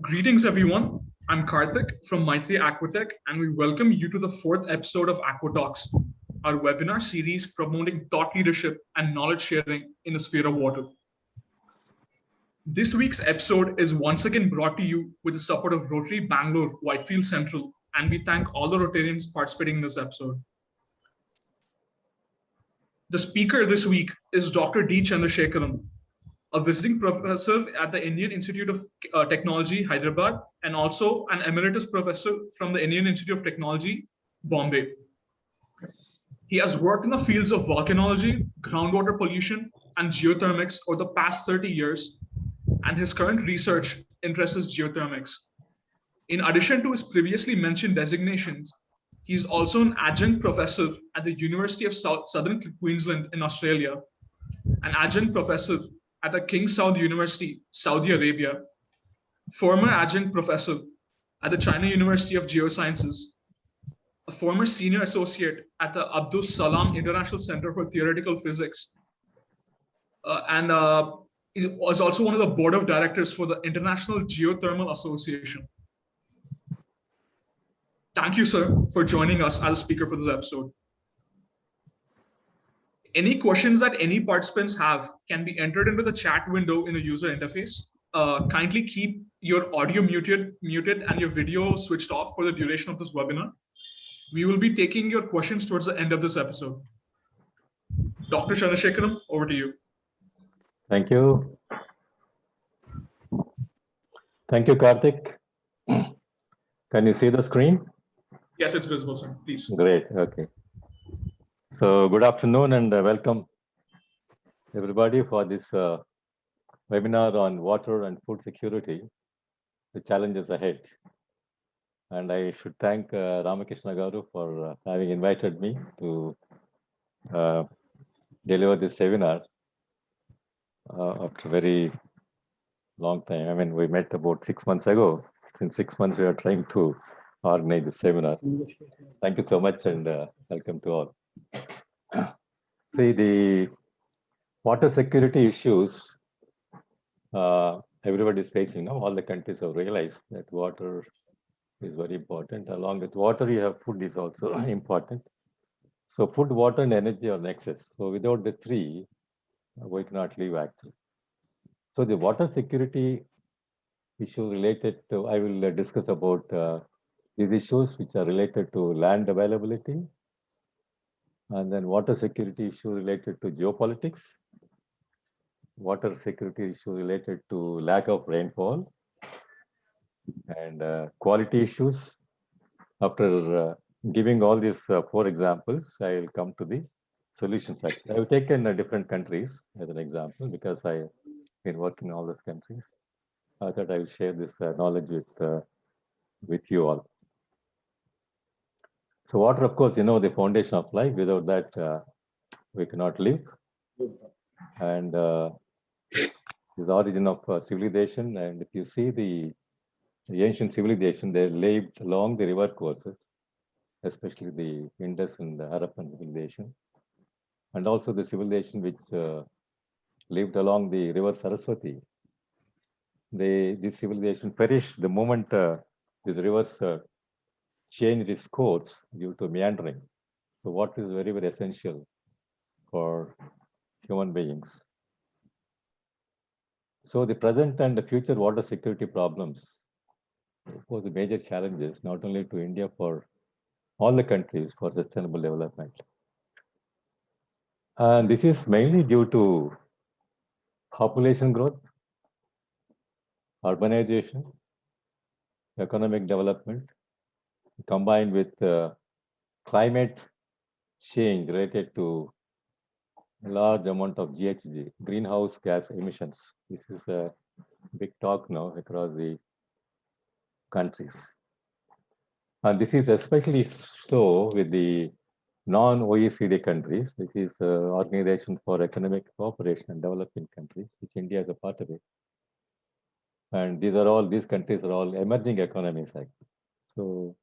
Greetings, everyone. I'm Karthik from Maitri Aquatech, and we welcome you to the fourth episode of AquaTalks, our webinar series promoting thought leadership and knowledge sharing in the sphere of water. This week's episode is once again brought to you with the support of Rotary Bangalore Whitefield Central, and we thank all the Rotarians participating in this episode. The speaker this week is Dr. D. Chandrasekharan, a visiting professor at the Indian Institute of Technology, Hyderabad, and also an emeritus professor from the Indian Institute of Technology, Bombay. He has worked in the fields of volcanology, groundwater pollution, and geothermics over the past 30 years, and his current research interests geothermics. In addition to his previously mentioned designations, he is also an adjunct professor at the University of Southern Queensland in Australia, an adjunct professor at the King Saud University, Saudi Arabia, former adjunct professor at the China University of Geosciences, a former senior associate at the Abdul Salam International Center for Theoretical Physics, and he was also one of the board of directors for the International Geothermal Association. Thank you, sir, for joining us as a speaker for this episode. Any questions that any participants have can be entered into the chat window in the user interface. Kindly keep your audio muted and your video switched off for the duration of this webinar. We will be taking your questions towards the end of this episode. Dr. Chandrasekharan, over to you. Thank you. Thank you, Karthik. Can you see the screen? Yes, it's visible, sir. Please. Great. Okay. So good afternoon and welcome everybody for this webinar on water and food security, the challenges ahead. And I should thank Ramakrishna Garu for having invited me to deliver this seminar after a very long time. I mean, we met about 6 months ago. Since 6 months, we are trying to organize this seminar. Thank you so much and welcome to all. See, the water security issues everybody is facing now. All the countries have realized that water is very important. Along with water, you have food is also important. So food, water, and energy are nexus. So without the three, we cannot live actually. So the water security issues related to, I will discuss about these issues which are related to land availability, and then water security issues related to geopolitics, water security issues related to lack of rainfall, and quality issues. After giving all these 4 examples, I will come to the solution section. I have taken different countries as an example because I been working in all those countries. I thought I will share this knowledge with you all. So water, of course, you know, the foundation of life. Without that, we cannot live. And is the origin of civilization. And if you see the ancient civilization, they lived along the river courses, especially the Indus and the Harappan civilization, and also the civilization which lived along the river Saraswati. This civilization perished the moment these rivers changed its course due to meandering. So water is very, very essential for human beings. So the present and the future water security problems pose major challenges, not only to India, for all the countries for sustainable development. And this is mainly due to population growth, urbanization, economic development, combined with climate change related to a large amount of GHG, greenhouse gas emissions. This is a big talk now across the countries. And this is especially so with the non-OECD countries. This is Organization for Economic Cooperation and Developing Countries, which India is a part of it. And these countries are all emerging economies actually. So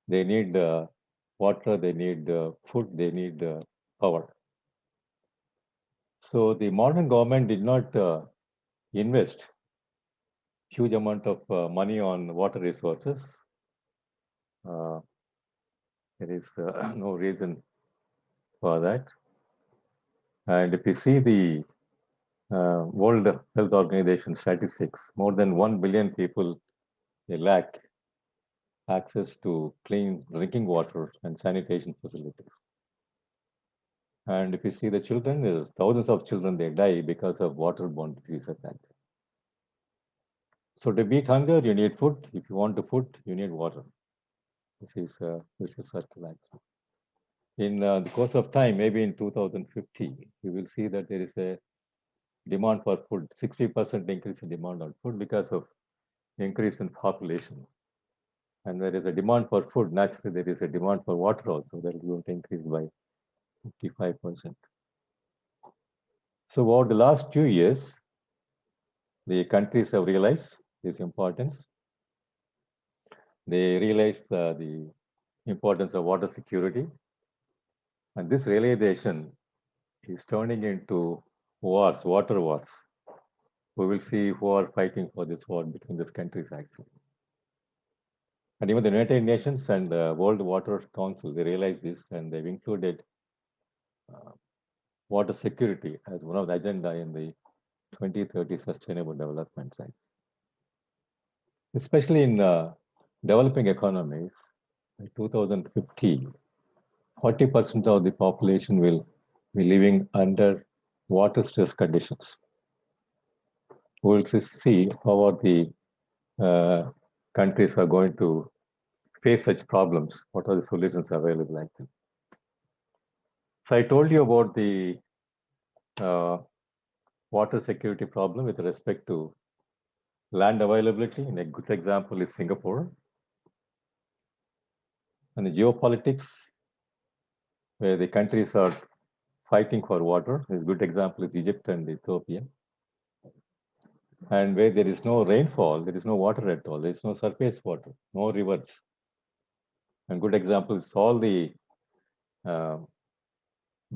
they need water, they need food, they need power. So the modern government did not invest huge amount of money on water resources. There is no reason for that. And if you see the World Health Organization statistics, more than 1 billion people, they lack access to clean drinking water and sanitation facilities. And if you see the children, there's thousands of children, they die because of waterborne diseases. So to beat hunger, you need food. If you want to food, you need water. This is circle actually. In the course of time, maybe in 2050, you will see that there is a demand for food, 60% increase in demand on food because of increase in population. And there is a demand for food, naturally there is a demand for water also that is going to increase by 55%. So over the last few years, the countries have realized this importance. They realize the importance of water security. And this realization is turning into wars, water wars. We will see who are fighting for this war between these countries actually. And even the United Nations and the World Water Council, they realize this and they've included water security as one of the agenda in the 2030 Sustainable Development Goals. Especially in developing economies, by 2050, 40% of the population will be living under water stress conditions. We'll see how the countries are going to face such problems. What are the solutions available actually? So I told you about the water security problem with respect to land availability. And a good example is Singapore. And the geopolitics, where the countries are fighting for water. A good example is Egypt and Ethiopia. And where there is no rainfall, there is no water at all. There is no surface water, no rivers. And good example is all the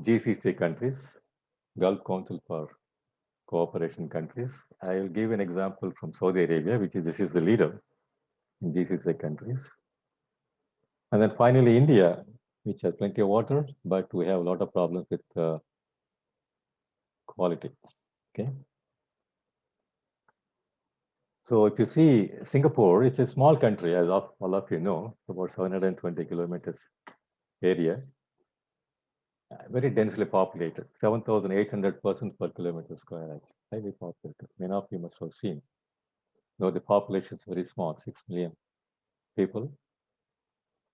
GCC countries, Gulf Council for Cooperation countries. I will give an example from Saudi Arabia, this is the leader in GCC countries. And then finally, India, which has plenty of water, but we have a lot of problems with quality. Okay. So if you see Singapore, it's a small country, as all of you know, about 720 kilometers area, very densely populated, 7,800 persons per kilometer square, highly populated. Many of you must have seen. Though the population is very small, 6 million people.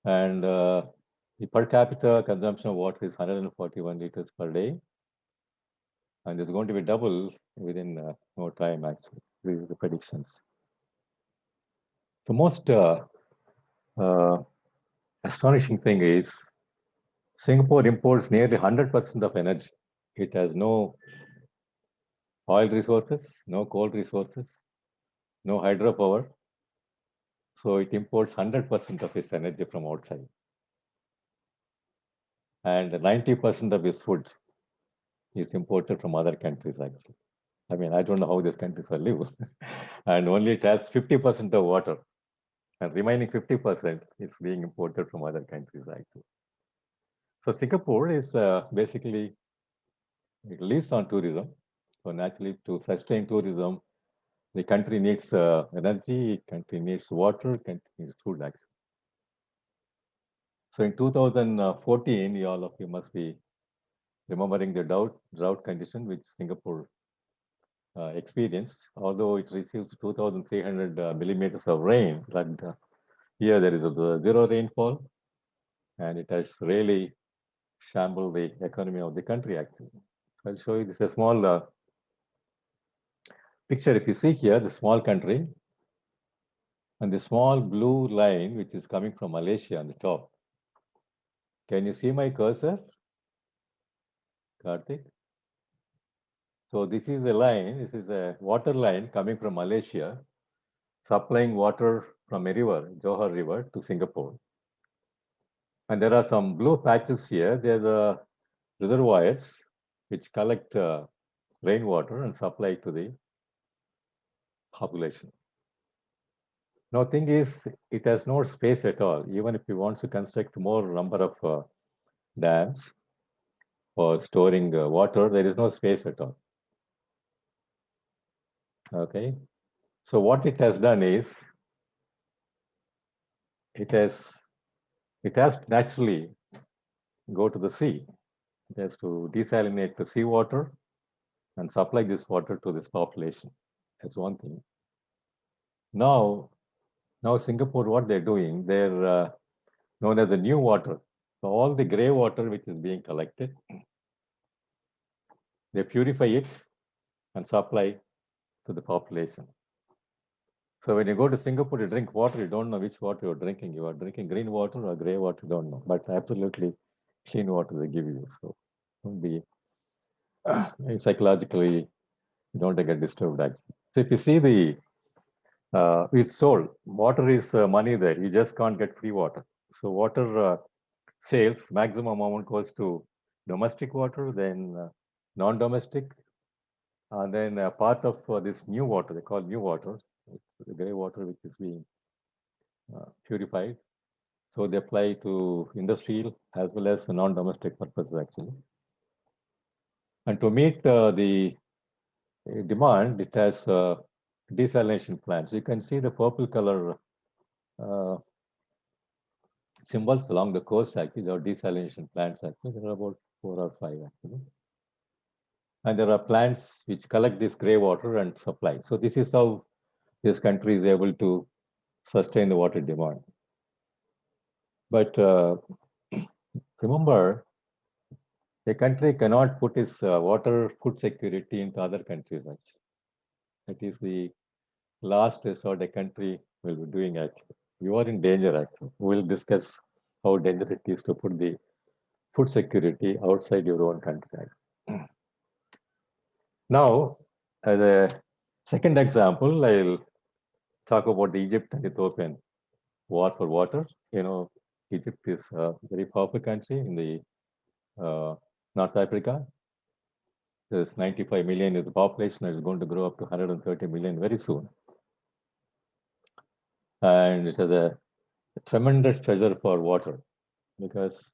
And the per capita consumption of water is 141 liters per day. And it's going to be double within no time, actually. These are the predictions. The most astonishing thing is Singapore imports nearly 100% of energy. It has no oil resources, no coal resources, no hydropower. So it imports 100% of its energy from outside. And 90% of its food is imported from other countries, actually. I mean, I don't know how these countries are live. And only it has 50% of water. And remaining 50% is being imported from other countries, actually. So Singapore is basically, it lives on tourism. So naturally, to sustain tourism, the country needs energy, country needs water, country needs food, actually. So in 2014, all of you must be remembering the drought condition which Singapore experienced. Although it receives 2,300 millimeters of rain, but here there is a zero rainfall, and it has really shambled the economy of the country, actually. I'll show you this a small picture. If you see here, the small country, and the small blue line, which is coming from Malaysia on the top. Can you see my cursor, Karthik? So this is a line, this is a water line coming from Malaysia, supplying water from a river, Johor River, to Singapore. And there are some blue patches here. There's a reservoirs which collect rainwater and supply to the population. Now, thing is, it has no space at all. Even if you want to construct more number of dams for storing water, there is no space at all. Okay. So what it has done is it has to naturally go to the sea. It has to desalinate the seawater and supply this water to this population. That's one thing. Now, Singapore, what they're doing, they're known as the new water. So all the gray water which is being collected, they purify it and supply to the population. So when you go to Singapore, you drink water, you don't know which water you're drinking. You are drinking green water or gray water, you don't know. But absolutely clean water they give you. So don't be psychologically, you don't get disturbed actually. So if you see the it's sold, water is money there. You just can't get free water. So water sales, maximum amount goes to domestic water, then non-domestic, and then part of this new water, they call new water, it's the gray water which is being purified. So they apply to industrial as well as non-domestic purposes actually. And to meet the demand, it has desalination plants. You can see the purple color uh, symbols along the coast actually. There are desalination plants actually. There are about 4 or 5 actually. And there are plants which collect this gray water and supply. So this is how this country is able to sustain the water demand. But remember, a country cannot put its water food security into other countries actually. That is the last resort a country will be doing actually. You are in danger actually. We'll discuss how dangerous it is to put the food security outside your own country. Now, as a second example, I'll talk about the Egypt and Ethiopian war for water. You know, Egypt is a very powerful country in the North Africa. There's 95 million is the population, and it's going to grow up to 130 million very soon. And it has a tremendous treasure for water because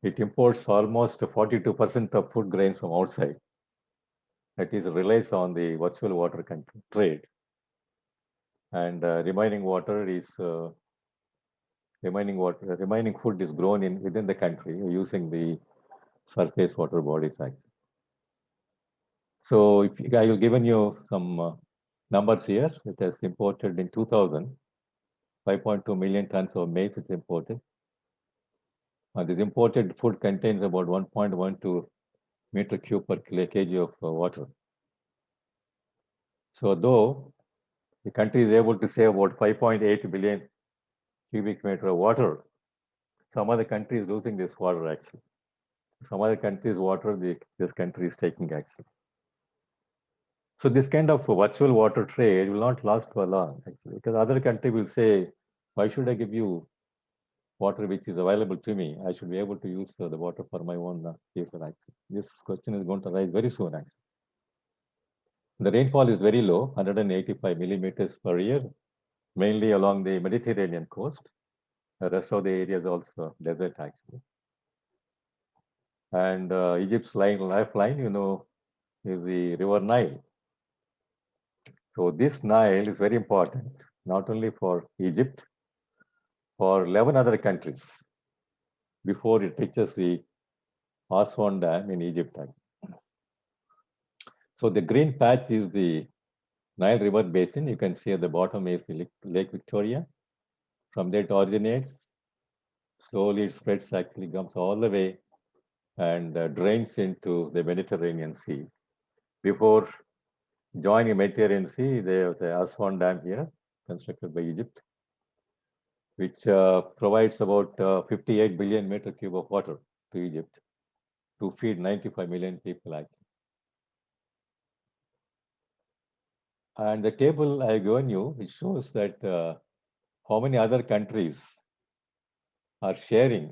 it imports almost 42% of food grains from outside. That is relies on the virtual water trade. And remaining food is grown within the country using the surface water bodies actually. So I will given you some numbers here. It has imported in 2000, 5.2 million tons of maize is imported. This imported food contains about 1.12 meter cube per kg of water. So though the country is able to save about 5.8 billion cubic meter of water, some other country is losing this water actually. Some other countries' water this country is taking actually. So this kind of virtual water trade will not last for long actually, because other country will say, why should I give you water which is available to me? I should be able to use the water for my own people actually. This question is going to rise very soon actually. The rainfall is very low, 185 millimeters per year, mainly along the Mediterranean coast. The rest of the area is also desert actually. And Egypt's lifeline, you know, is the River Nile. So this Nile is very important, not only for Egypt, for 11 other countries before it reaches the Aswan Dam in Egypt. So the green patch is the Nile River Basin. You can see at the bottom is the Lake Victoria. From there it originates. Slowly it spreads, actually comes all the way and drains into the Mediterranean Sea. Before joining the Mediterranean Sea, there was the Aswan Dam here, constructed by Egypt, which provides about 58 billion meter cube of water to Egypt to feed 95 million people actually. And the table I have given you, it shows that how many other countries are sharing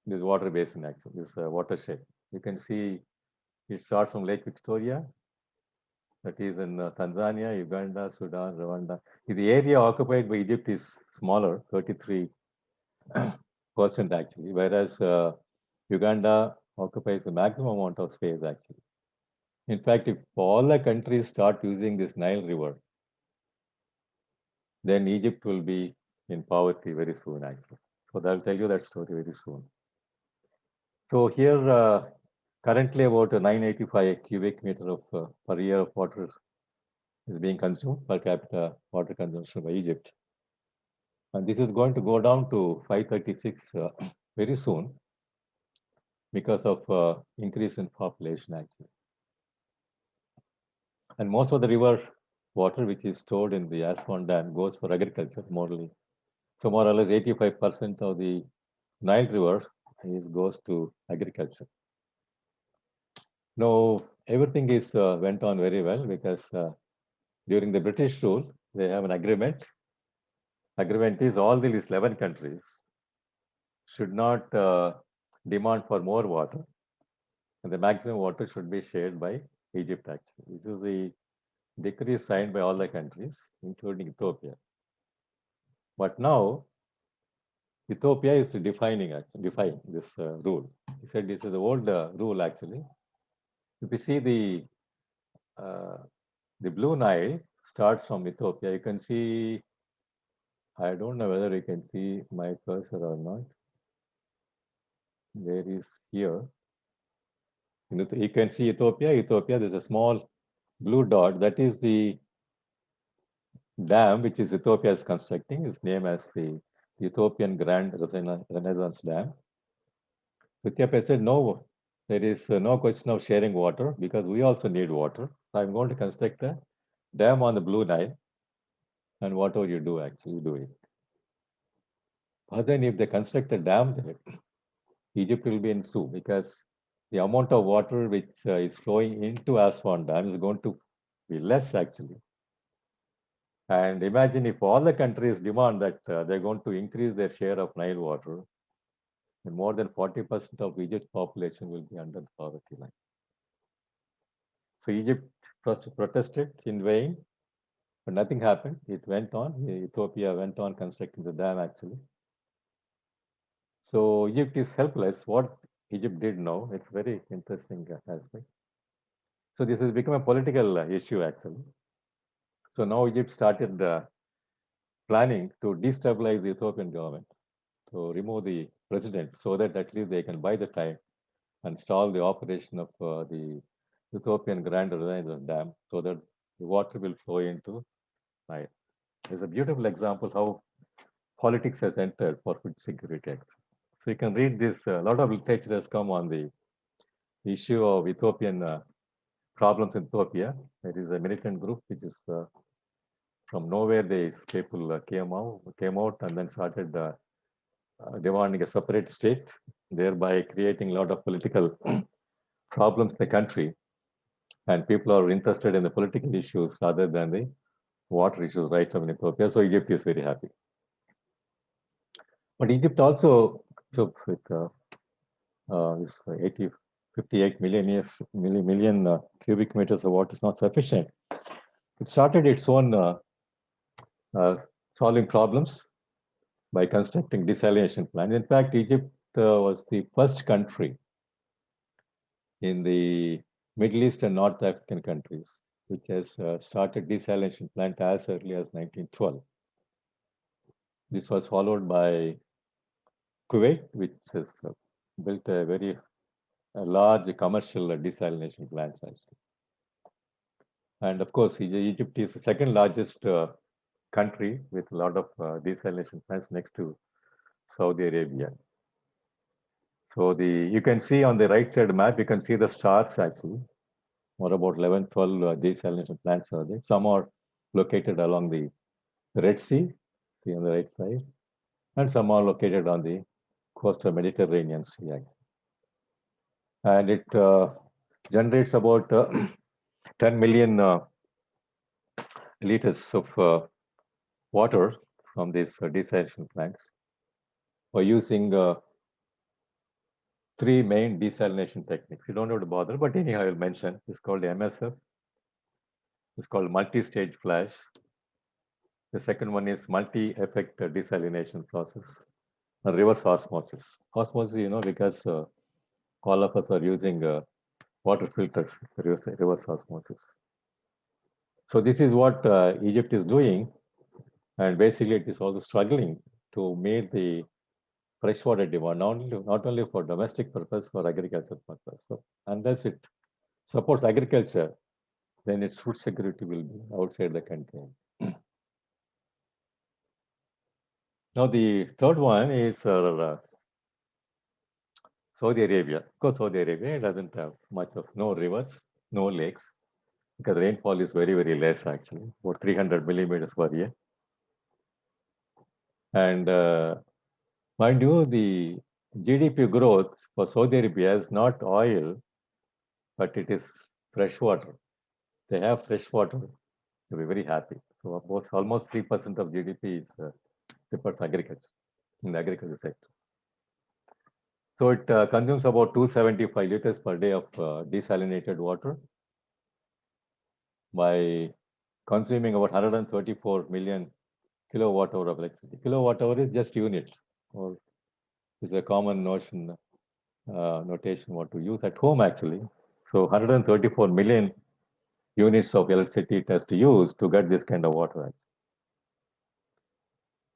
this water basin actually, this watershed. You can see it starts from Lake Victoria, that is in Tanzania, Uganda, Sudan, Rwanda. The area occupied by Egypt is smaller, 33% actually, whereas Uganda occupies the maximum amount of space actually. In fact, if all the countries start using this Nile River, then Egypt will be in poverty very soon actually. So I'll tell you that story very soon. So here, currently about 985 cubic meter of per year of water is being consumed per capita water consumption by Egypt. And this is going to go down to 536 very soon because of increase in population actually. And most of the river water which is stored in the Aswan Dam goes for agriculture morely. So more or less 85% of the Nile River goes to agriculture. Now everything is went on very well because during the British rule they have an agreement. Agreement is all these 11 countries should not demand for more water, and the maximum water should be shared by Egypt actually. This is the decree signed by all the countries, including Ethiopia. But now Ethiopia is defying this rule. He said this is the old rule actually. If you see uh, the Blue Nile starts from Ethiopia, you can see, I don't know whether you can see my cursor or not. There is here. You can see Ethiopia, there's a small blue dot. That is the dam which is Ethiopia is constructing. It's named as the Ethiopian Grand Renaissance Dam. Ethiopia said, no, there is no question of sharing water because we also need water. So I'm going to construct a dam on the Blue Nile, and whatever you do, actually do it. But then if they construct a dam there, Egypt will be in soup because the amount of water which is flowing into Aswan Dam is going to be less actually. And imagine if all the countries demand that they're going to increase their share of Nile water, then more than 40% of Egypt's population will be under the poverty line. So Egypt first protested in vain, but nothing happened. It went on. Ethiopia went on constructing the dam actually. So Egypt is helpless. What Egypt did now, it's very interesting aspect. So this has become a political issue actually. So now Egypt started planning to destabilize the Ethiopian government, to remove the president so that at least they can buy the time and stall the operation of the Ethiopian Grand Renaissance Dam so that the water will flow into Nile. There's a beautiful example how politics has entered for food security. So you can read this, a lot of literature has come on the issue of Ethiopian problems in Ethiopia. There is a militant group which is from nowhere, these people came out and then started demanding a separate state, thereby creating a lot of political problems in the country. And people are interested in the political issues rather than the water issues right now in Ethiopia. So Egypt is very happy. But Egypt also took with this 58 million cubic meters of water is not sufficient. It started its own solving problems by constructing desalination plants. In fact, Egypt was the first country in the Middle East and North African countries which has started desalination plant as early as 1912. This was followed by Kuwait, which has built a very large commercial desalination plants actually. And of course, Egypt is the second largest country with a lot of desalination plants next to Saudi Arabia. So you can see on the right side map, you can see the stars actually. More about 11, 12 desalination plants are there. Some are located along the Red Sea, see on the right side, and some are located on the coastal Mediterranean Sea. And it generates about 10 million liters of water from these desalination plants by using three main desalination techniques. You don't have to bother, but anyhow, I'll mention. It's called MSF, It's called multi-stage flash. The second one is multi-effect desalination process, reverse osmosis. Osmosis, because all of us are using water filters, reverse osmosis. So this is what Egypt is doing, and basically it is also struggling to meet the freshwater demand, not only for domestic purpose, for agricultural purpose. So unless it supports agriculture, then its food security will be outside the country. Now the third one is Saudi Arabia. Of course, Saudi Arabia doesn't have much of no rivers, no lakes, because rainfall is very, very less actually, about 300 millimeters per year. And mind you, the GDP growth for Saudi Arabia is not oil, but it is fresh water. They have fresh water. They'll be very happy. So almost 3% of GDP is supports agriculture in the agriculture sector. So it consumes about 275 liters per day of desalinated water by consuming about 134 million kilowatt hour of electricity. Kilowatt hour is just unit, or is a common notion notation what to use at home actually. So 134 million units of electricity it has to use to get this kind of water. Actually.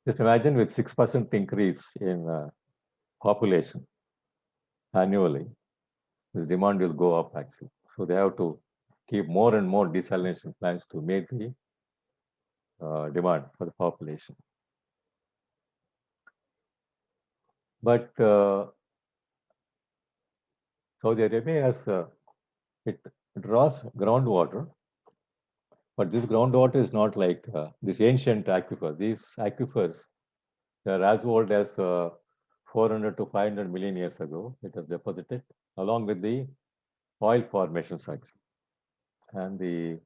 Just imagine with 6% increase in population annually, this demand will go up actually. So they have to keep more and more desalination plants to meet the demand for the population. But Saudi Arabia has it draws groundwater, but this groundwater is not like this ancient aquifer. These aquifers, they are as old as 400 to 500 million years ago. It was deposited along with the oil formations actually, and the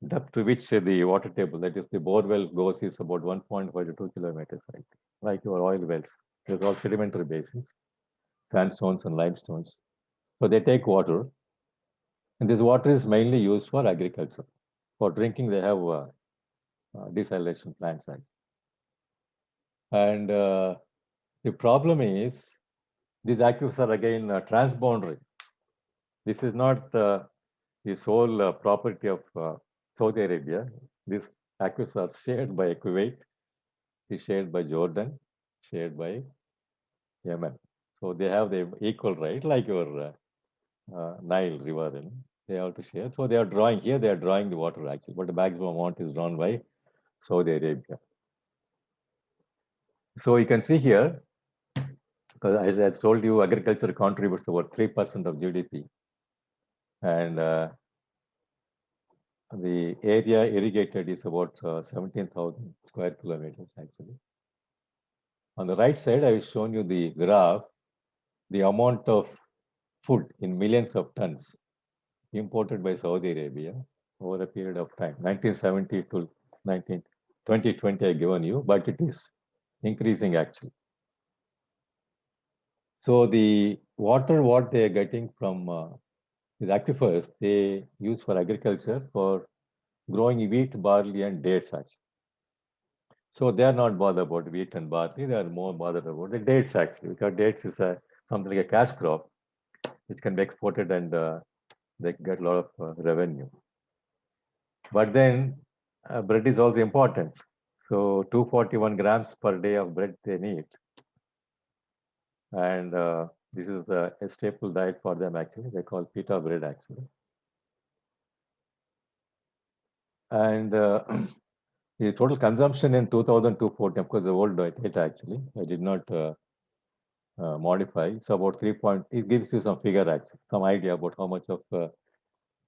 depth to which the water table, that is the bore well goes, is about 1.5 to 2 kilometers, right? Like your oil wells. There's all sedimentary basins, sandstones and limestones. So they take water, and this water is mainly used for agriculture. For drinking, they have desalination plants. And the problem is, these aquifers are again transboundary. This is not the sole property of Saudi Arabia. These aquifers are shared by Kuwait, is shared by Jordan, shared by Yemen. So they have the equal right, like your Nile River. They have to share. So they are drawing here. They are drawing the water actually, but the maximum amount is drawn by Saudi Arabia. So you can see here, because as I told you, agriculture contributes about 3% of GDP, and the area irrigated is about 17,000 square kilometers actually. On the right side, I've shown you the graph, the amount of food in millions of tons imported by Saudi Arabia over a period of time, 1970 to 2020 I've given you, but it is increasing actually. So the water, what they are getting from these aquifers, they use for agriculture for growing wheat, barley, and dates actually. So they are not bothered about wheat and barley. They are more bothered about the dates actually, because dates is something like a cash crop, which can be exported and they get a lot of revenue. But then bread is also important. So 241 grams per day of bread they need. And this is a staple diet for them actually. They call pita bread actually. And the total consumption in 2014, of course, the old data actually, I did not modify. It's about 3 point, it gives you some figure actually, some idea about how much of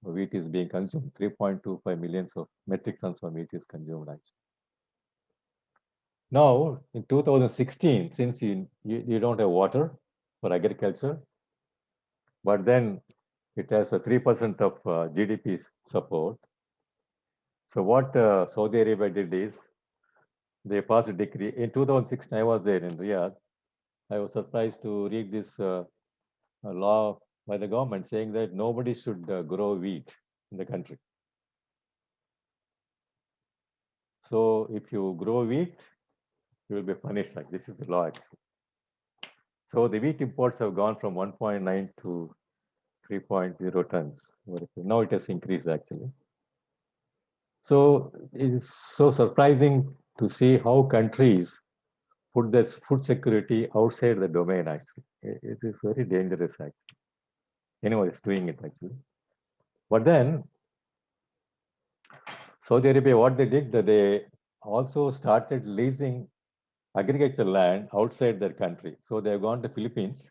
wheat is being consumed. 3.25 millions of metric tons of wheat is consumed actually. Now, in 2016, since you don't have water for agriculture, but then it has a 3% of GDP support. So what Saudi Arabia did is, they passed a decree. In 2016, I was there in Riyadh. I was surprised to read this law by the government saying that nobody should grow wheat in the country. So if you grow wheat, you will be punished. Like this is the law actually. So the wheat imports have gone from 1.9 to 3.0 tons. Now it has increased actually. So it's so surprising to see how countries put this food security outside the domain actually. It is very dangerous actually. Anyone is doing it actually. But then Saudi Arabia, what they did, they also started leasing agricultural land outside their country. So they've gone to Philippines.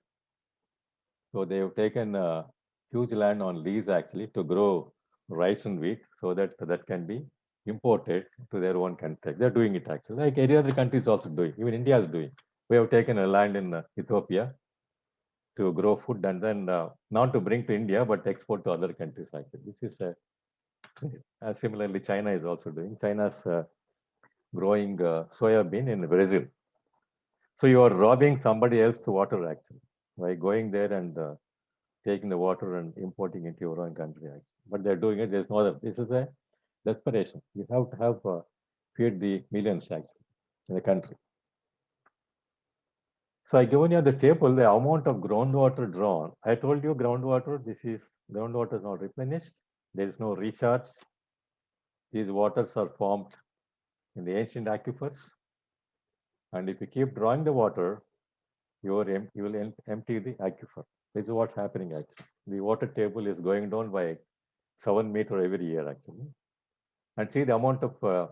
So they've taken a huge land on lease actually to grow rice and wheat so that that can be imported to their own country. They're doing it actually. Like any other country is also doing. Even India is doing. We have taken a land in Ethiopia to grow food and then not to bring to India but export to other countries actually. This is a similarly China is also doing. China's growing soya bean in Brazil. So you are robbing somebody else's water actually by going there and taking the water and importing into your own country. Actually. But they're doing it. There's no other. This is a desperation. You have to have feed the millions actually in the country. So I given you the table, the amount of groundwater drawn. I told you groundwater. This is groundwater is not replenished. There is no recharge. These waters are formed in the ancient aquifers. And if you keep drawing the water, you will empty the aquifer. This is what's happening actually. The water table is going down by 7 meters every year actually. And see the amount of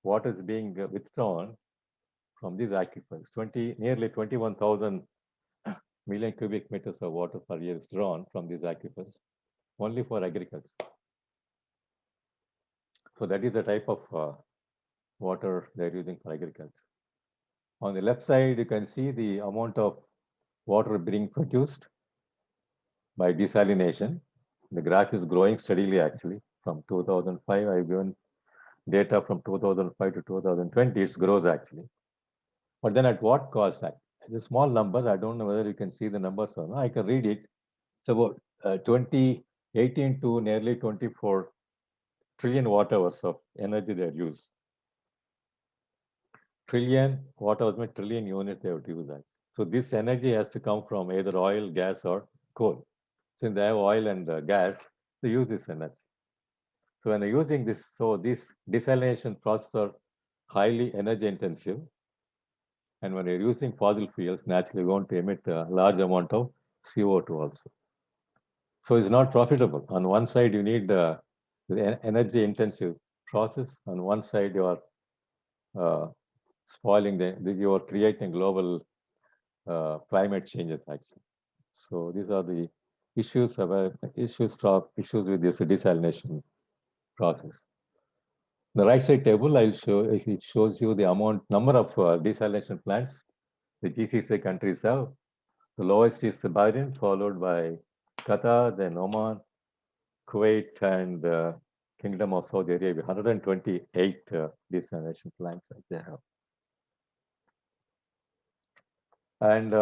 water is being withdrawn from these aquifers. Nearly 21,000 million cubic meters of water per year is drawn from these aquifers, only for agriculture. So that is the type of water they're using for agriculture. On the left side, you can see the amount of water being produced by desalination. The graph is growing steadily actually. From 2005, I've given data from 2005 to 2020, it grows actually. But then at what cost? The small numbers, I don't know whether you can see the numbers or not. I can read it. It's about 2018 to nearly 24 trillion watt hours of energy they use. Trillion watt hours means trillion units they have to use that. So this energy has to come from either oil, gas, or coal. Since they have oil and gas, they use this energy. So when they're using this, so this desalination process are highly energy intensive. And when you're using fossil fuels, naturally you're going to emit a large amount of CO2 also. So it's not profitable. On one side, you need the energy intensive process. On one side, you are spoiling you are creating global climate changes actually. So these are the issues issues with this desalination process. The right side table, it shows you the number of desalination plants the GCC countries have. The lowest is Bahrain, followed by Qatar, then Oman, Kuwait, and Kingdom of Saudi Arabia. 128 desalination plants that they have. And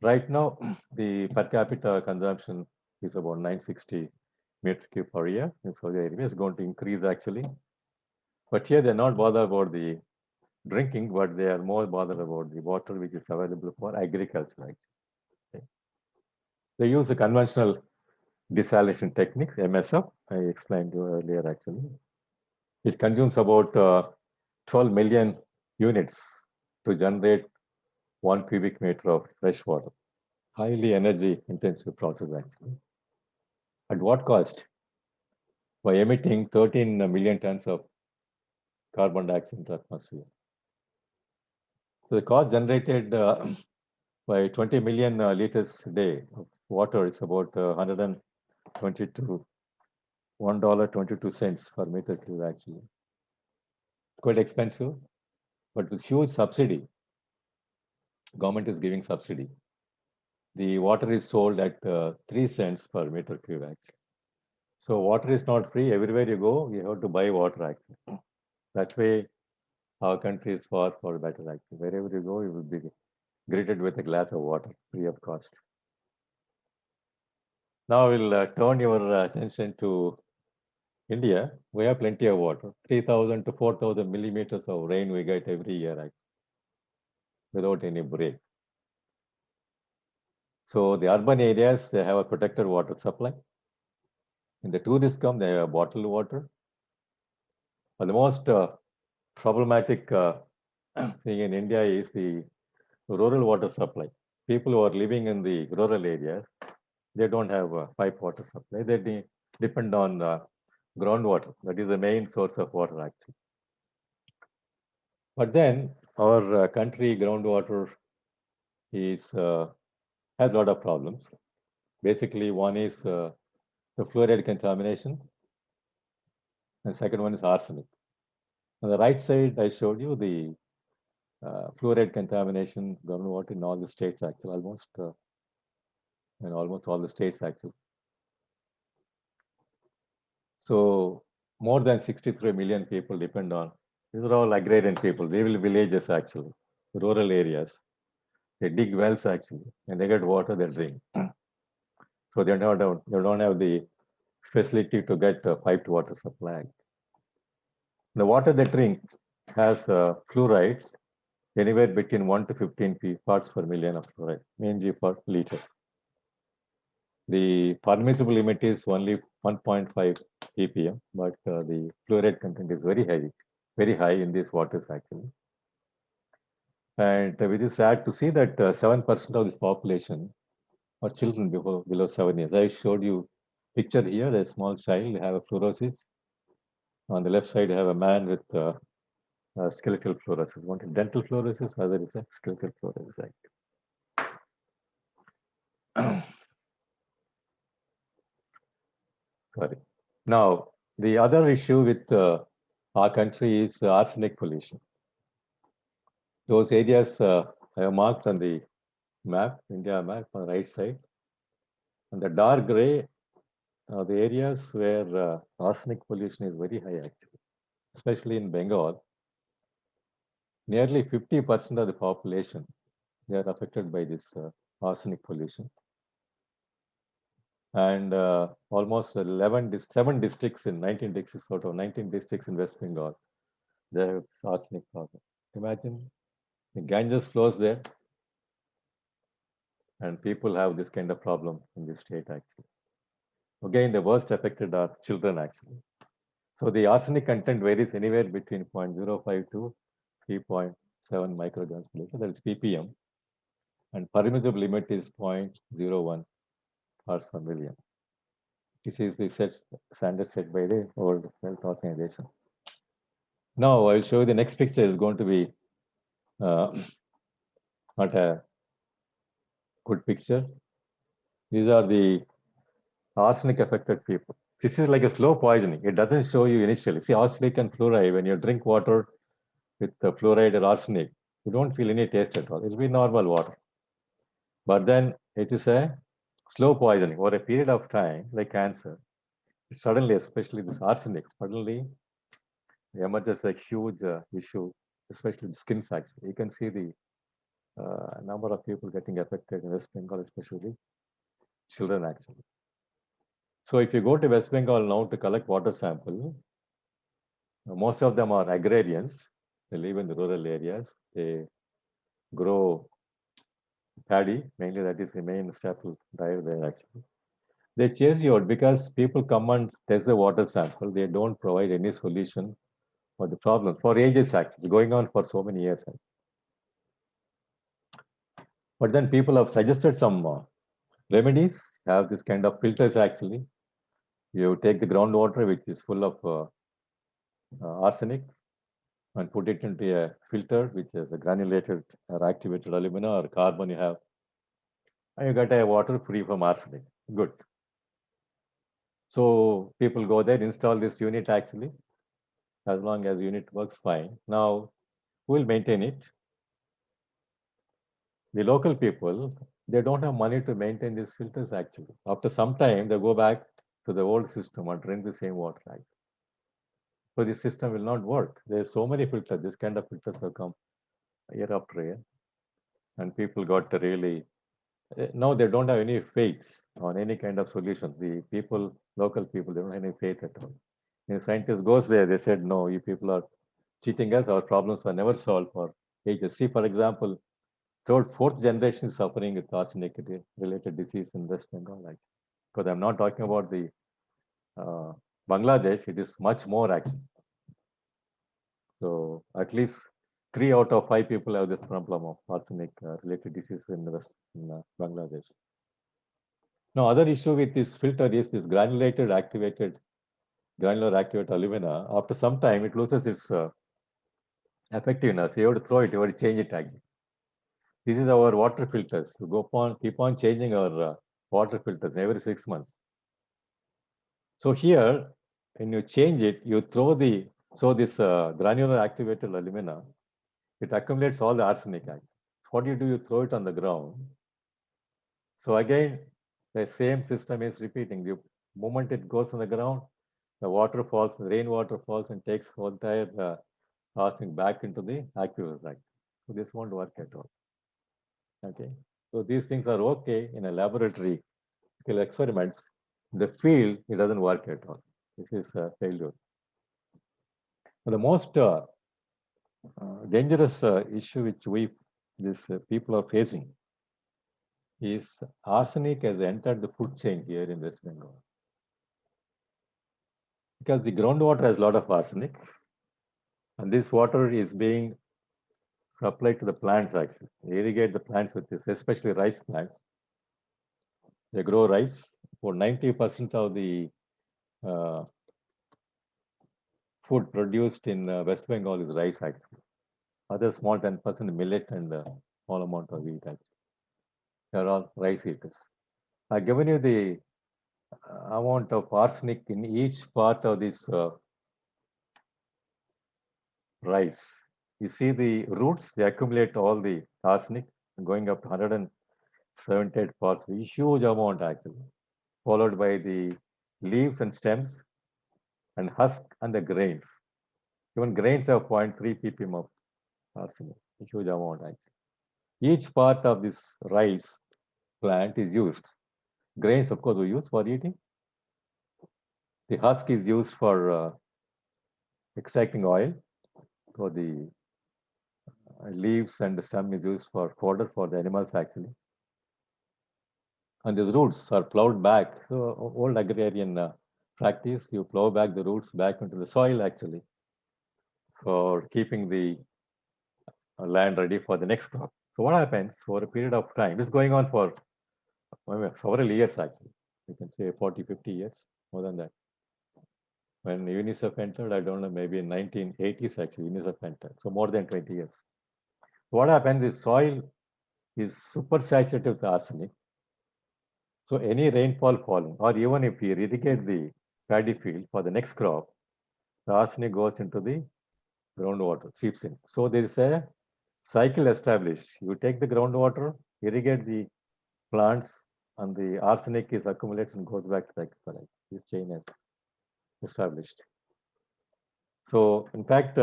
right now, the per capita consumption is about 960 meter cube per year in Saudi Arabia. It's going to increase actually. But here they're not bothered about the drinking, but they are more bothered about the water which is available for agriculture. Actually. They use a conventional desalination techniques, MSF, I explained to you earlier actually. It consumes about 12 million units to generate 1 cubic meter of fresh water. Highly energy intensive process actually. At what cost? By emitting 13 million tons of carbon dioxide into the atmosphere. So the cost generated by 20 million liters a day of water is about 122 $1.22 per meter cube actually. Quite expensive, but with huge subsidy. Government is giving subsidy. The water is sold at 3 cents per meter cube actually. So water is not free. Everywhere you go, you have to buy water actually. That way, our country is far better actually. Wherever you go, you will be greeted with a glass of water, free of cost. Now we'll turn your attention to India, we have plenty of water. 3,000 to 4,000 millimeters of rain we get every year, actually, without any break. So the urban areas, they have a protected water supply. In the tourist come, they have bottled water. But the most problematic thing in India is the rural water supply. People who are living in the rural areas, they don't have pipe water supply. They depend on groundwater. That is the main source of water, actually. But then our country groundwater is has a lot of problems. Basically, one is the fluoride contamination, and second one is arsenic. On the right side, I showed you the fluoride contamination groundwater in all the states, actually, almost in almost all the states, actually. So more than 63 million people depend on. These are all agrarian people. They will villages, actually, rural areas. They dig wells, actually, and they get water they drink. So they don't have the facility to get piped water supply. The water they drink has fluoride anywhere between 1 to 15 parts per million of fluoride, mainly per liter. The permissible limit is only 1.5 ppm, but the fluoride content is very high in these waters, actually. And it is sad to see that 7% of the population are children below 7 years. I showed you picture here, a small child have a fluorosis. On the left side, you have a man with skeletal fluorosis. One is dental fluorosis, other is a skeletal fluorosis. Sorry. Now, the other issue with our country is arsenic pollution. Those areas I have marked on the map, India map on the right side. And the dark gray are the areas where arsenic pollution is very high, actually, especially in Bengal. Nearly 50% of the population, they are affected by this arsenic pollution. And almost 7 districts in 19 districts out of 19 districts in West Bengal, they have arsenic problem. Imagine the Ganges flows there, and people have this kind of problem in this state, actually. Again, the worst affected are children, actually. So the arsenic content varies anywhere between 0.05 to 3.7 micrograms per liter, that is ppm, and permissible limit is 0.01 parts per million. This is the standard set by the World Health Organization. Now I'll show you the next picture is going to be not a good picture. These are the arsenic affected people. This is like a slow poisoning. It doesn't show you initially. See, arsenic and fluoride, when you drink water with the fluoride or arsenic, you don't feel any taste at all. It'll be normal water. But then it is a slow poisoning over a period of time, like cancer. It suddenly, especially this arsenic, suddenly emerges a huge issue, especially the skin section. You can see the number of people getting affected in West Bengal, especially children, actually. So if you go to West Bengal now to collect water sample, most of them are agrarians. They live in the rural areas. They grow paddy, mainly that is the main staple diet there, actually. They chase you out because people come and test the water sample. They don't provide any solution for the problem for ages, actually. It's going on for so many years, actually. But then people have suggested some remedies, have this kind of filters, actually. You take the groundwater, which is full of arsenic, and put it into a filter, which is a granulated or activated alumina or carbon you have, and you get a water free from arsenic. Good. So people go there, install this unit, actually, as long as unit works fine. Now, who will maintain it? The local people, they don't have money to maintain these filters, actually. After some time, they go back to the old system and drink the same water, actually. So the system will not work. There's so many filters. This kind of filters have come year after year, and people got to really now they don't have any faith on any kind of solution. The people, local people, they don't have any faith at all. The scientist goes there, they said, no, you people are cheating us, our problems are never solved for ages. See, for example, third, fourth generation is suffering with arsenic related disease in West Bengal. Like, because I'm not talking about the uh, Bangladesh, it is much more actually. So at least 3 out of 5 people have this problem of arsenic related disease in the West in Bangladesh. Now, other issue with this filter is this granular activated alumina. After some time, it loses its effectiveness. You have to throw it, you have to change it actually. This is our water filters. You keep on changing our water filters every 6 months. So here, when you change it, you throw this granular activated alumina, it accumulates all the arsenic actually. What do? You throw it on the ground. So again, the same system is repeating. The moment it goes on the ground, the water falls, the rainwater falls and takes whole entire arsenic back into the aquifers. So this won't work at all. Okay. So these things are okay in a laboratory scale experiments. In the field, it doesn't work at all. This is a failure. But the most dangerous issue which people are facing is arsenic has entered the food chain here in West Bengal. Because the groundwater has a lot of arsenic, and this water is being supplied to the plants actually. They irrigate the plants with this, especially rice plants. They grow rice. For 90% of the uh, food produced in West Bengal is rice actually. Other small 10% millet and small amount of wheat actually. They are all rice eaters. I've given you the amount of arsenic in each part of this rice. You see the roots, they accumulate all the arsenic going up to 178 parts, a huge amount actually, followed by the leaves and stems and husk and the grains. Even grains have 0.3 ppm of arsenic, a huge amount actually. Each part of this rice plant is used. Grains, of course, we use for eating. The husk is used for extracting oil. For the leaves and the stem is used for fodder for the animals actually. And these roots are plowed back. So old agrarian practice, you plow back the roots back into the soil actually for keeping the land ready for the next crop. So what happens for a period of time, it's going on for several years actually. You can say 40, 50 years, more than that. When UNICEF entered, I don't know, maybe in 1980s actually, UNICEF entered. So more than 20 years. What happens is soil is super saturated with arsenic. So any rainfall falling, or even if you irrigate the paddy field for the next crop, the arsenic goes into the groundwater, seeps in. So there is a cycle established. You take the groundwater, irrigate the plants, and the arsenic is accumulates and goes back to the aquifer. This chain is established. So in fact,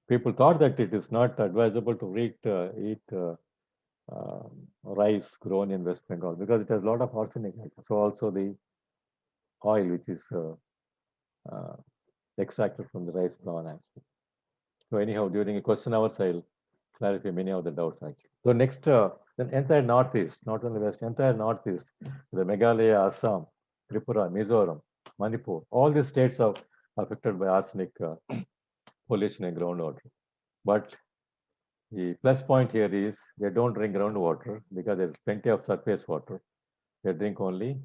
people thought that it is not advisable to eat rice grown in West Bengal because it has a lot of arsenic. So also the oil which is uh, extracted from the rice bran actually. So anyhow, during a question hours, I'll clarify many of the doubts actually. So next, then entire Northeast, not only West, entire Northeast, the Meghalaya, Assam, Tripura, Mizoram, Manipur, all these states are affected by arsenic pollution in groundwater. But the plus point here is they don't drink groundwater because there's plenty of surface water. They drink only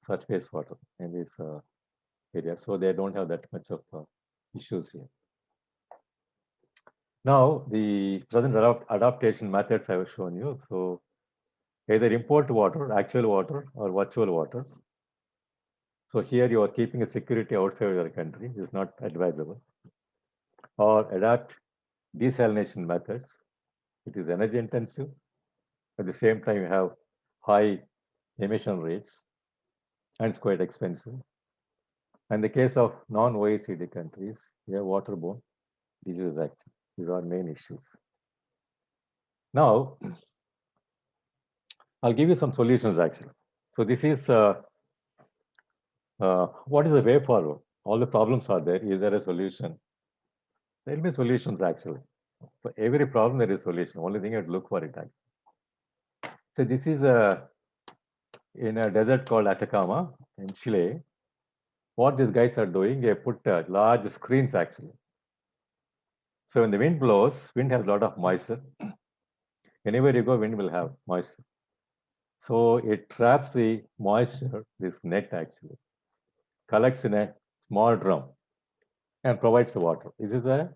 surface water in this area, so they don't have that much of issues here. Now, the present adaptation methods I have shown you. So either import water, actual water, or virtual water. So here you are keeping a security outside your country. This is not advisable. Or adapt desalination methods. It is energy intensive. At the same time, you have high emission rates and it's quite expensive. In the case of non-OECD countries, you have waterborne diseases actually. These are main issues. Now, I'll give you some solutions actually. So this is what is the way forward? all the problems are there. Is there a solution? There will be solutions actually. For every problem, there is solution. Only thing you have to look for it. Actually. So this is in a desert called Atacama in Chile. What these guys are doing, they put large screens actually. So when the wind blows, wind has a lot of moisture. Anywhere you go, wind will have moisture. So it traps the moisture, this net actually, collects in a small drum and provides the water. This is a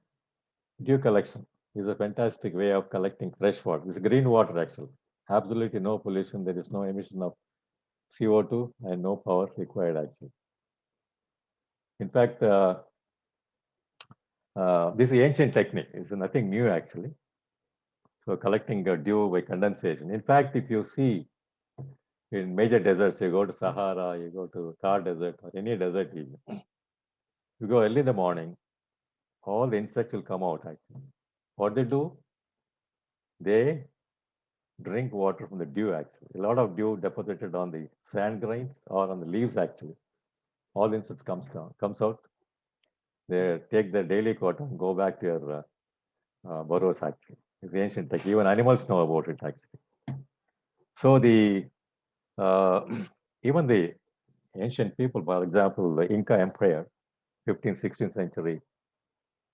dew collection. This is a fantastic way of collecting fresh water. This is green water actually. Absolutely no pollution. There is no emission of CO2 and no power required actually. In fact, this ancient technique is nothing new actually. So collecting dew by condensation. In fact, if you see in major deserts, you go to Sahara, you go to Thar Desert or any desert region, you go early in the morning, all the insects will come out actually. What they do? They drink water from the dew actually. A lot of dew deposited on the sand grains or on the leaves actually. All the insects comes out. They take their daily quota and go back to your burrows actually. It's ancient tech. Even animals know about it actually. So the uh, even the ancient people, for example, the Inca Empire, 15th, 16th century,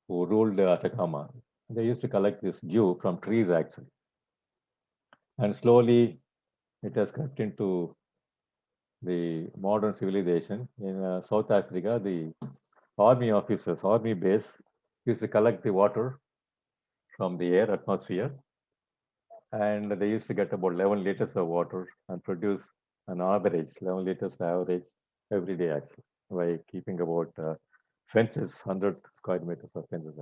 who ruled Atacama, they used to collect this dew from trees actually. And slowly it has crept into the modern civilization. In South Africa, the army officers, army base, used to collect the water from the air atmosphere, and they used to get about 11 liters of water and produce an average 11 liters per average every day actually by keeping about fences, 100 square meters of fences.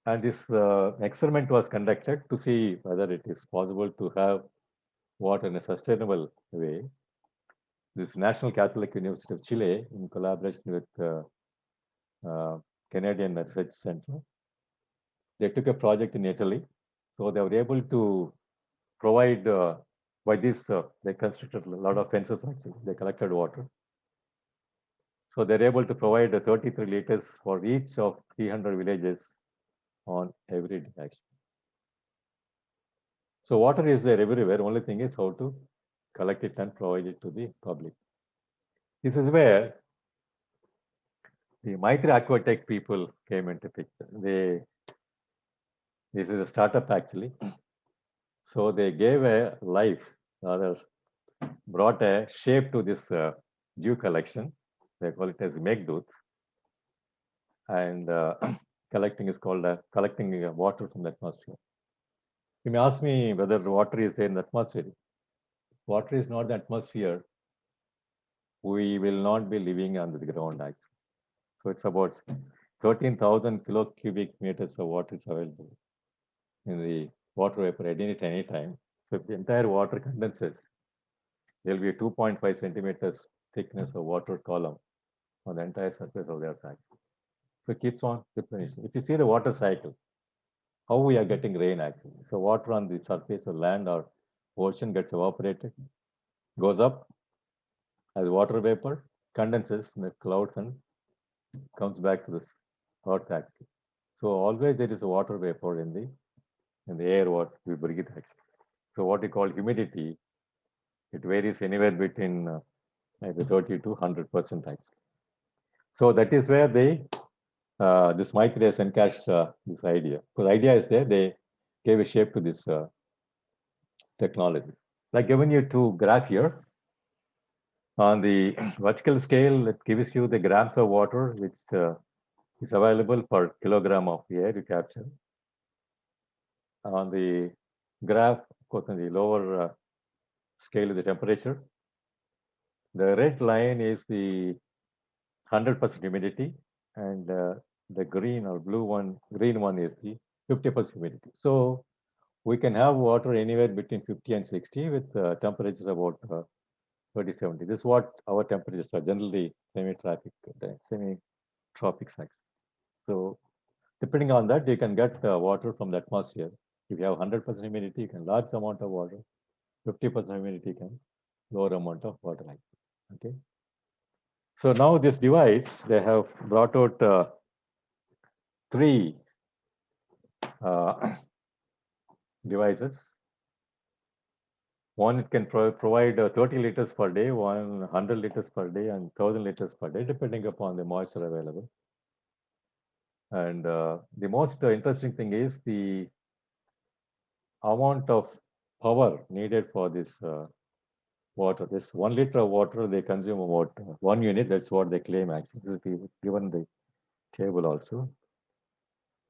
And this experiment was conducted to see whether it is possible to have water in a sustainable way. This National Catholic University of Chile, in collaboration with uh, Canadian Research Center, they took a project in Italy. So they were able to provide, by this, they constructed a lot of fences actually. They collected water. So they're able to provide 33 liters for each of 300 villages on every day actually. So water is there everywhere. Only thing is how to collect it and provide it to the public. This is where the Maitri Aquatech people came into picture. This is a startup actually. So they gave a life, rather brought a shape to this dew collection. They call it as Megdut. And collecting is called collecting water from the atmosphere. You may ask me whether water is there in the atmosphere. Water is not the atmosphere. We will not be living under the ground actually. So it's about 13,000 kilo cubic meters of water is available in the water vapor at any time. So if the entire water condenses, there will be a 2.5 centimeters thickness of water column on the entire surface of the earth actually. So it keeps on replenishing. If you see the water cycle, how we are getting rain actually. So water on the surface of land or ocean gets evaporated, goes up as water vapor, condenses in the clouds and comes back to this earth actually. So always there is a water vapor in the air what we breathe actually. So what we call humidity, it varies anywhere between maybe 30 to 100% actually. So that is where they this Maitri has encashed this idea. So the idea is there, they gave a shape to this technology. Like given you two graph here. On the vertical scale, it gives you the grams of water which is available per kilogram of air you capture. On the graph, of course, on the lower scale is the temperature. The red line is the 100% humidity, and the green or green one is the 50% humidity. So we can have water anywhere between 50 and 60 with temperatures about 30, 70. This is what our temperatures are generally semi-tropic section. So depending on that, you can get water from the atmosphere. If you have 100% humidity, you can large amount of water. 50% humidity, you can lower amount of water. Okay. So now this device, they have brought out three devices. One, it can provide 30 liters per day, 100 liters per day, and 1,000 liters per day, depending upon the moisture available. And the most interesting thing is the amount of power needed for this water. This 1 liter of water, they consume about 1 unit. That's what they claim actually. This is given the table also.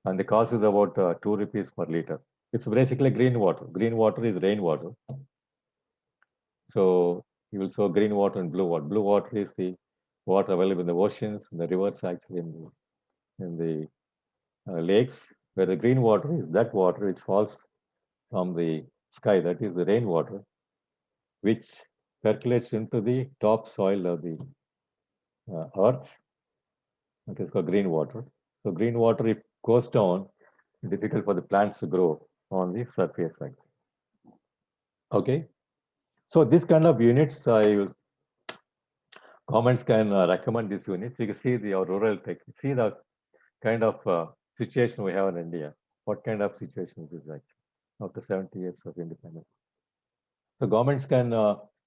And the cost is about 2 rupees per liter. It's basically green water. Green water is rainwater. So you will show green water and blue water. Blue water is the water available in the oceans, in the rivers, actually in the lakes, where the green water is that water which falls from the sky, that is the rainwater, which percolates into the top soil of the earth. That is called green water. So green water, it goes down, difficult for the plants to grow on the surface. Okay. So this kind of units, governments can recommend these units. You can see our rural tech. See the kind of situation we have in India. What kind of situation is like after 70 years of independence? So governments can,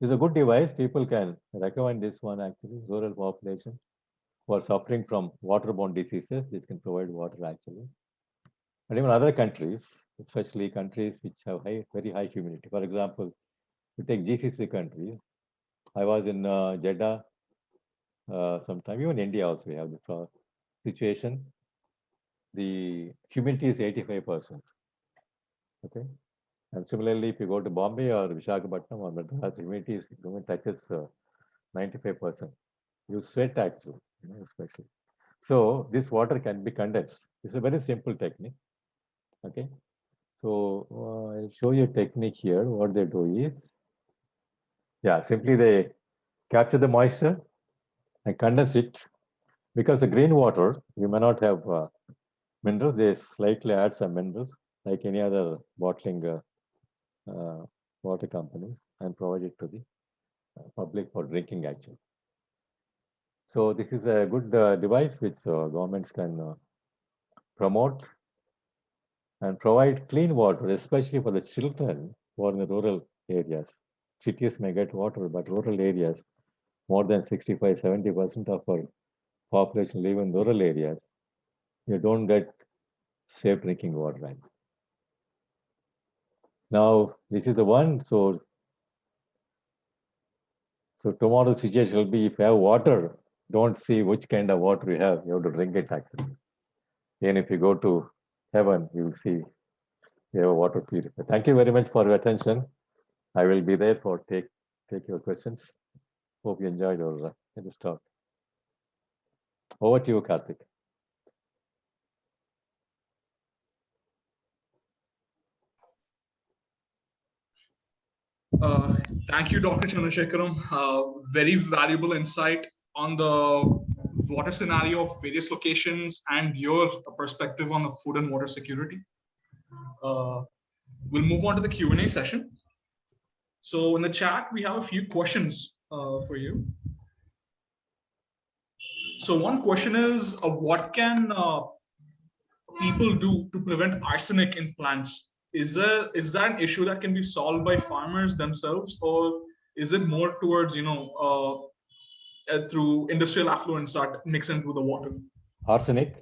it's a good device. People can recommend this one actually, rural population who are suffering from waterborne diseases. This can provide water actually. And even other countries, especially countries which have very high humidity. For example, you take GCC countries. I was in Jeddah sometime, even India also we have the situation. The humidity is 85%. Okay. And similarly, if you go to Bombay or Visakhapatnam or Madras, humidity touches 95%. You sweat actually, especially. So this water can be condensed. It's a very simple technique. Okay. So I'll show you a technique here. What they do is, yeah, simply they capture the moisture and condense it. Because the green water, you may not have minerals. They slightly add some minerals, like any other bottling water companies, and provide it to the public for drinking actually. So this is a good device which governments can promote and provide clean water, especially for the children who are in the rural areas. Cities may get water, but rural areas, more than 65, 70% of our population live in rural areas. You don't get safe drinking water. Right? Now, this is the one. So tomorrow's situation will be if you have water, don't see which kind of water you have. You have to drink it actually. And if you go to heaven, you will see you have a water purifier. Thank you very much for your attention. I will be there for take your questions. Hope you enjoyed our this talk. Over to you, Karthik. Thank you, Dr. Chandrasekaram. Very valuable insight on the water scenario of various locations and your perspective on the food and water security. We'll move on to the Q&A session. So in the chat, we have a few questions for you. So one question is, what can people do to prevent arsenic in plants? Is that an issue that can be solved by farmers themselves, or is it more towards through industrial effluents that mix into the water? Arsenic.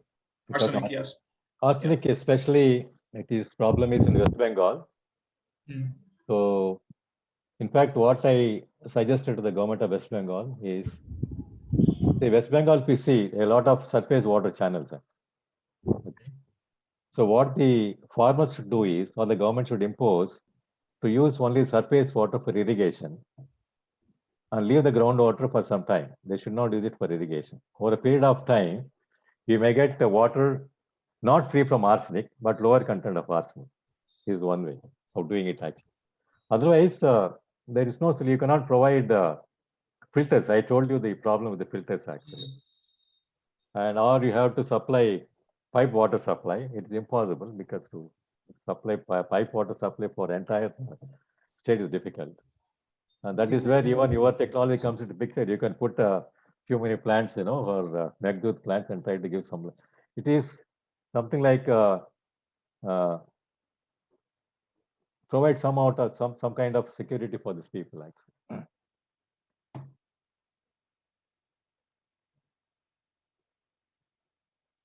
Arsenic, yes. Arsenic, especially, its problem is in West Bengal. So, in fact, what I suggested to the government of West Bengal is, the West Bengal PC, a lot of surface water channels. Okay. So what the farmers should do is, or the government should impose, to use only surface water for irrigation and leave the groundwater for some time. They should not use it for irrigation. Over a period of time, you may get the water not free from arsenic, but lower content of arsenic. Is one way of doing it actually. Otherwise, there is no, so you cannot provide filters. I told you the problem with the filters actually. And or you have to supply pipe water supply. It is impossible because to supply pipe water supply for entire state is difficult. And that is where even your technology comes into picture. You can put few many plants, or Megdooth plants and try to give some. It is something like provide some out of some kind of security for these people actually.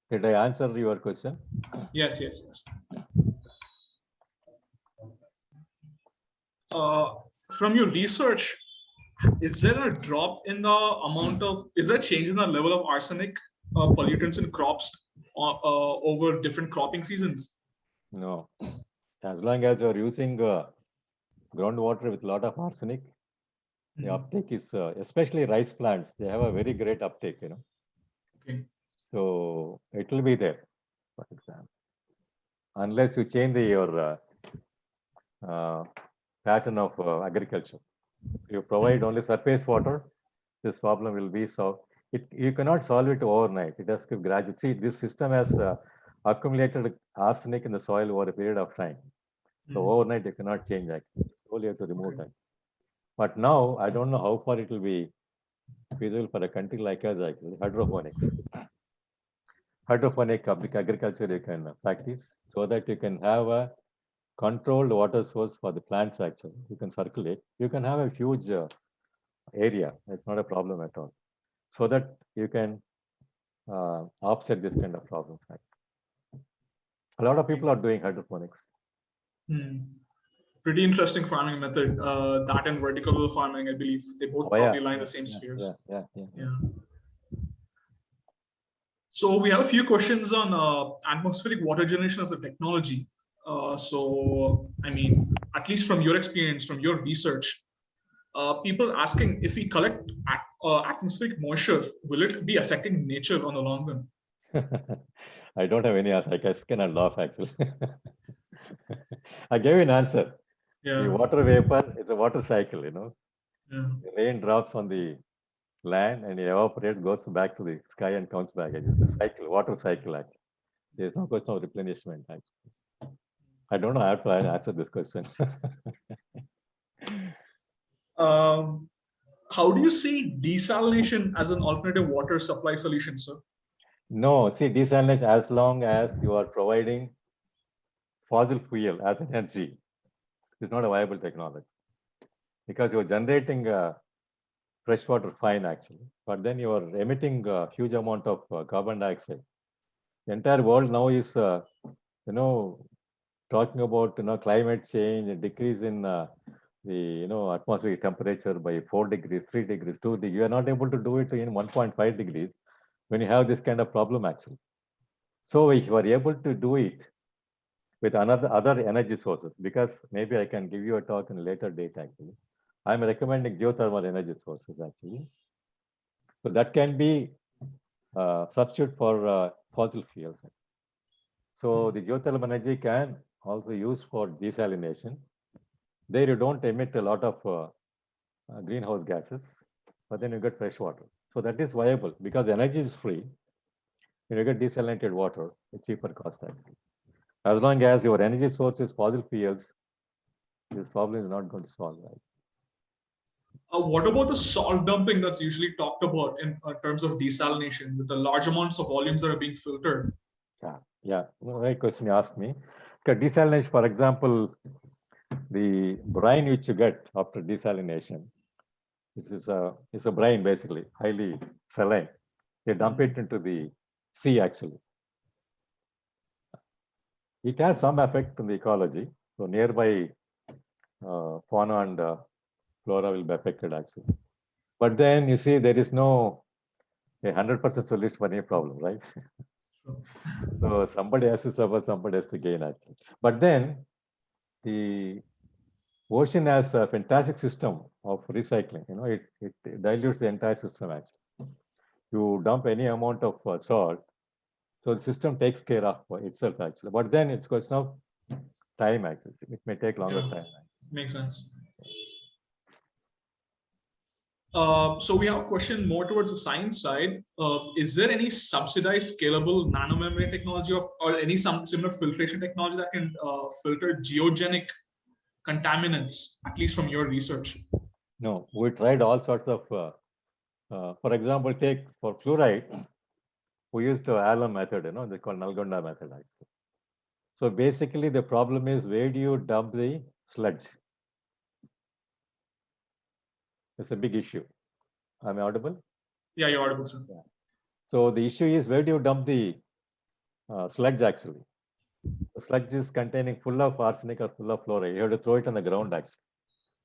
Did I answer your question? Yes. From your research, is there a drop in the amount of, is there a change in the level of arsenic pollutants in crops over different cropping seasons? No. As long as you are using groundwater with a lot of arsenic, the uptake is, especially rice plants, they have a very great uptake, Okay. So it will be there, for example. Unless you change your pattern of agriculture. If you provide only surface water, this problem will be solved. You cannot solve it overnight. It has to gradually. See, this system has accumulated arsenic in the soil over a period of time. So overnight you cannot change that. Slowly you have to remove that. But now I don't know how far it will be feasible for a country like us, actually, hydroponics. Hydroponic agriculture you can practice so that you can have a controlled water source for the plants actually. You can circulate. You can have a huge area. It's not a problem at all. So that you can offset this kind of problem. A lot of people are doing hydroponics. Pretty interesting farming method. That and vertical farming, I believe, they both probably lie in the same spheres. Yeah. So we have a few questions on atmospheric water generation as a technology. So, I mean, at least from your experience, from your research, people asking if we collect atmospheric moisture, will it be affecting nature on the long run? I don't have any answer. I cannot laugh actually. I gave you an answer. Yeah. The water vapor is a water cycle, Yeah. The rain drops on the land and it evaporates, goes back to the sky and comes back. It's a cycle, water cycle actually. There's no question of replenishment actually. I don't know how to answer this question. How do you see desalination as an alternative water supply solution, sir? No, see, desalination, as long as you are providing fossil fuel as energy, is not a viable technology because you're generating fresh water fine actually, but then you are emitting a huge amount of carbon dioxide. The entire world now is, talking about climate change, a decrease in the atmospheric temperature by 4 degrees, 3 degrees, 2 degrees. You are not able to do it in 1.5 degrees when you have this kind of problem actually. So if you are able to do it with other energy sources, because maybe I can give you a talk in a later date actually. I'm recommending geothermal energy sources actually. So that can be substitute for fossil fuels. So the geothermal energy can also use for desalination. There you don't emit a lot of greenhouse gases, but then you get fresh water. So that is viable because energy is free. When you get desalinated water, it's cheaper cost actually. As long as your energy source is fossil fuels, this problem is not going to solve, right? What about the salt dumping that's usually talked about in terms of desalination with the large amounts of volumes that are being filtered? Yeah. Right question you asked me. Okay, desalination, for example, the brine which you get after desalination, it's a brine basically, highly saline. They dump it into the sea actually. It has some effect on the ecology. So nearby fauna and flora will be affected actually. But then you see there is no 100% solution for any problem, right? So somebody has to suffer, somebody has to gain actually. But then the ocean has a fantastic system of recycling. It dilutes the entire system actually. You dump any amount of salt, so the system takes care of itself actually. But then it's question of time actually. It may take longer time. Makes sense. So we have a question more towards the science side. Is there any subsidized scalable nanomembrane technology or any similar filtration technology that can filter geogenic contaminants, at least from your research? No, we tried all sorts of For example, take for fluoride, we used the alum method, they call Nalgonda method actually. So basically the problem is, where do you dump the sludge? It's a big issue. Am I audible? Yeah, you're audible, sir. Yeah. So the issue is, where do you dump the sludge actually? The sludge is containing full of arsenic or full of fluoride. You have to throw it on the ground actually.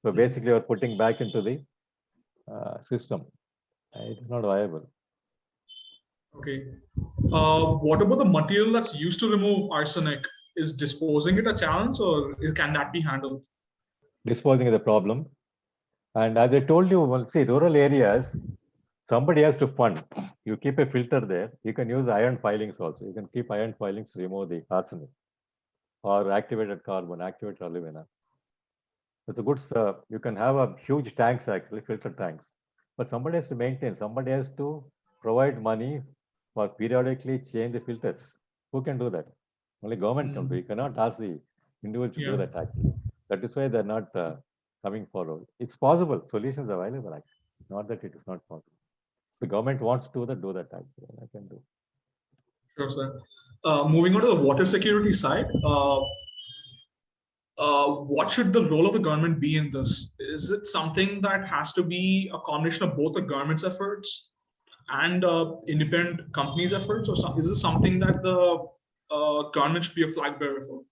So basically you're putting back into the system. It is not viable. Okay. What about the material that's used to remove arsenic? Is disposing it a challenge, or can that be handled? Disposing is the problem. And as I told you, well, see, rural areas, somebody has to fund. You keep a filter there. You can use iron filings also. You can keep iron filings to remove the arsenic, or activated carbon, activated alumina. It's a good, you can have a huge tanks actually, filter tanks. But somebody has to maintain, somebody has to provide money for periodically change the filters. Who can do that? Only government can do. You cannot ask the individuals to do Yeah. that actually. That is why they're not coming forward. It's possible. Solutions are available actually. Not that it is not possible. The government wants to do that actually. I can do. Sure, sir. Moving on to the water security side, what should the role of the government be in this? Is it something that has to be a combination of both the government's efforts and independent companies' efforts, or is this something that the government should be a flag bearer for?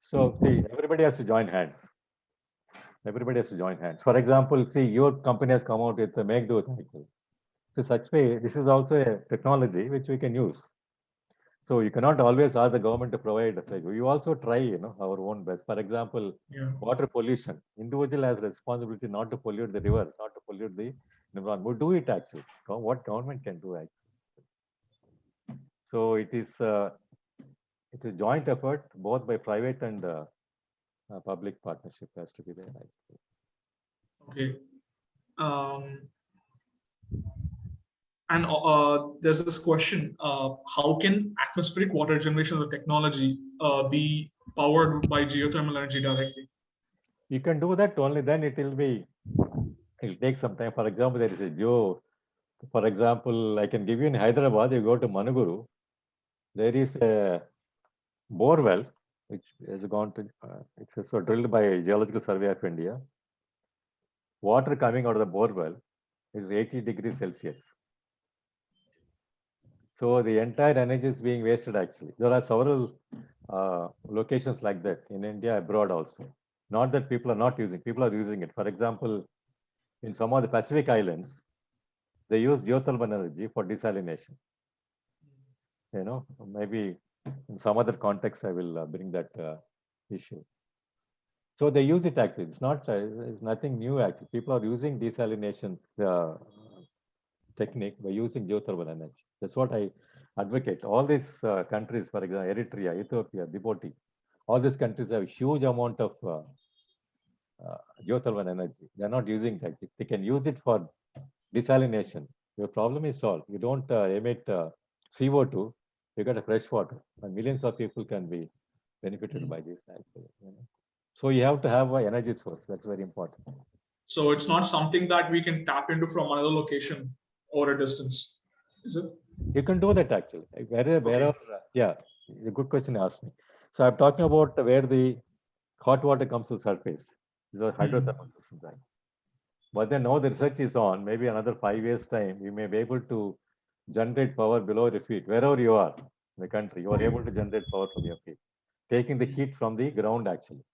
So see, everybody has to join hands. Everybody has to join hands. For example, see, your company has come out with the make do cycle. So such way, this is also a technology which we can use. So you cannot always ask the government to provide a price. We also try, our own best. For example, Yeah. water pollution. Individual has responsibility not to pollute the rivers, not to pollute the environment. We do it actually. What government can do actually. So it is joint effort both by private and public partnership has to be there actually. Okay. And there's this question: how can atmospheric water generation of the technology be powered by geothermal energy directly? You can do that, only then it'll take some time. For example, there is a for example, I can give you in Hyderabad, you go to Manuguru, there is a bore well which has gone to, it's also drilled by Geological Survey of India. Water coming out of the bore well is 80 degrees Celsius. So the entire energy is being wasted actually. There are several locations like that in India, abroad also. Not that people are not using, people are using it. For example, in some of the Pacific islands, they use geothermal energy for desalination. Maybe in some other context, I will bring that issue. So they use it actually. It's nothing new actually. People are using desalination technique by using geothermal energy. That's what I advocate. All these countries, for example, Eritrea, Ethiopia, Djibouti, all these countries have huge amount of geothermal energy. They're not using that. If they can use it for desalination, your problem is solved. You don't emit CO2, you get a fresh water, and millions of people can be benefited by this. Actually, So you have to have an energy source. That's very important. So it's not something that we can tap into from another location or a distance, is it? You can do that actually. Wherever, yeah, a good question you asked me. So I'm talking about where the hot water comes to surface. These are hydrothermal systems. Right? But then now the research is on, maybe another 5 years time, we may be able to generate power below your feet, wherever you are in the country, you are able to generate power from your feet, taking the heat from the ground actually.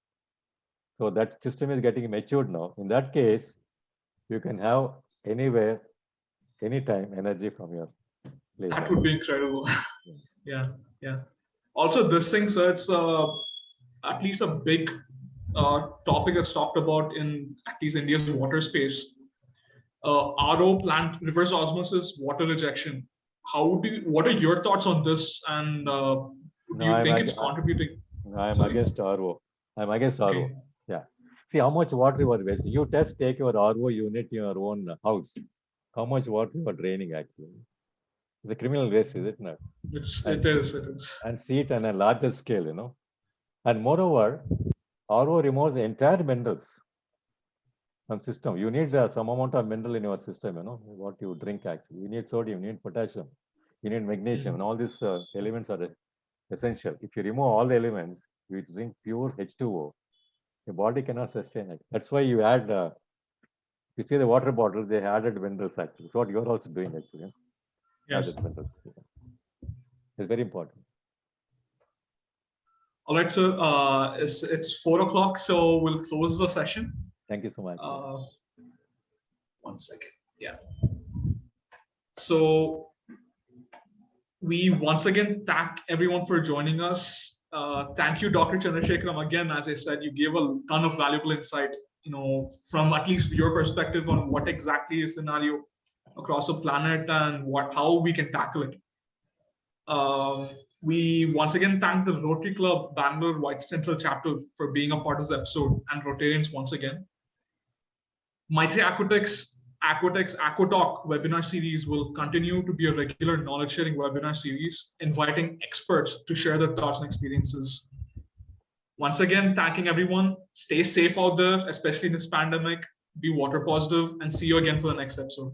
So that system is getting matured now. In that case, you can have anywhere, anytime energy from your place. That would be incredible. Yeah, yeah. Also, this thing, sir, it's at least a big topic that's talked about in at least India's water space. RO plant, reverse osmosis, water rejection. What are your thoughts on this? And do you think it's contributing? I'm against RO. I'm against RO. Okay. Yeah. See how much water you are wasting. You take your RO unit in your own house. How much water you are draining actually. It's a criminal waste, is it not? It is. And see it on a larger scale, And moreover, RO removes the entire minerals. some system. You need some amount of mineral in your system, what you drink actually. You need sodium, you need potassium, you need magnesium, and all these elements are essential. If you remove all the elements, you drink pure H2O, your body cannot sustain it. That's why you add, you see the water bottle, they added minerals actually. So what you're also doing actually. Yes. Added minerals. It's very important. All right, sir. It's 4 o'clock, so we'll close the session. Thank you so much. 1 second. Yeah. So we once again thank everyone for joining us. Thank you, Dr. Chandrasekaram. Again, as I said, you gave a ton of valuable insight, from at least your perspective on what exactly is the scenario across the planet and how we can tackle it. We once again thank the Rotary Club Bangalore White Central chapter for being a part of this episode, and Rotarians once again. Maitri Aquatex AquaTalk webinar series will continue to be a regular knowledge-sharing webinar series, inviting experts to share their thoughts and experiences. Once again, thanking everyone. Stay safe out there, especially in this pandemic. Be water positive, and see you again for the next episode.